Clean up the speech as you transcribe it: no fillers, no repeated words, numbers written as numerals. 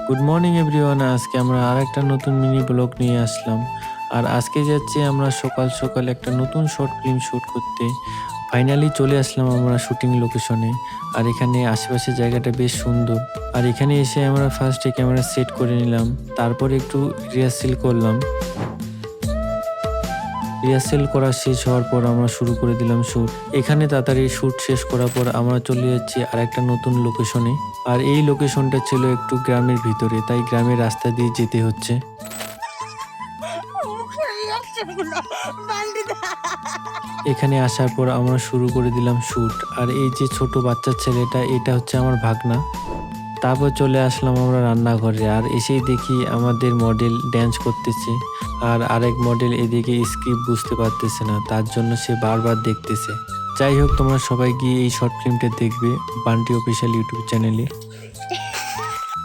Good morning everyone. আজকে আমরা আরেকটা নতুন মিনি ব্লগ নিয়ে আসলাম। আর আজকে যাচ্ছি আমরা সকাল সকাল একটা নতুন শর্ট ফিল্ম শ্যুট করতে। ফাইনালি চলে আসলাম আমরা শুটিং লোকেশনে। আর এখানে আশেপাশের জায়গাটা বেশ সুন্দর। আর এখানে এসে আমরা ফার্স্টে ক্যামেরা সেট করে নিলাম, তারপর একটু রিহার্সেল করলাম। রিহার্সেল করা শেষ হওয়ার পর আমরা শুরু করে দিলাম শ্যুট। এখানে তাড়াতাড়ি শ্যুট শেষ করার পর আমরা চলে যাচ্ছি আরেকটা নতুন লোকেশনে। আর এই লোকেশনটা ছিল একটু গ্রামের ভিতরে, তাই গ্রামের রাস্তা দিয়ে যেতে হচ্ছে। এখানে আসার পর আমরা শুরু করে দিলাম শ্যুট। আর এই যে ছোট বাচ্চা ছেলেটা, এটা হচ্ছে আমার ভাগনা। তারপর চলে আসলাম আমরা রান্নাঘরে। আর এসেই দেখি আমাদের মডেল ড্যান্স করতেছে, আর আরেক মডেল এদিকে স্ক্রিপ্ট বুঝতে পারতেছে না, তার জন্য সে বারবার দেখতেছে। যাই হোক, তোমরা সবাই গিয়ে এই শর্ট ফিল্মটা দেখবে বান্টি অফিসিয়াল ইউটিউব চ্যানেলে।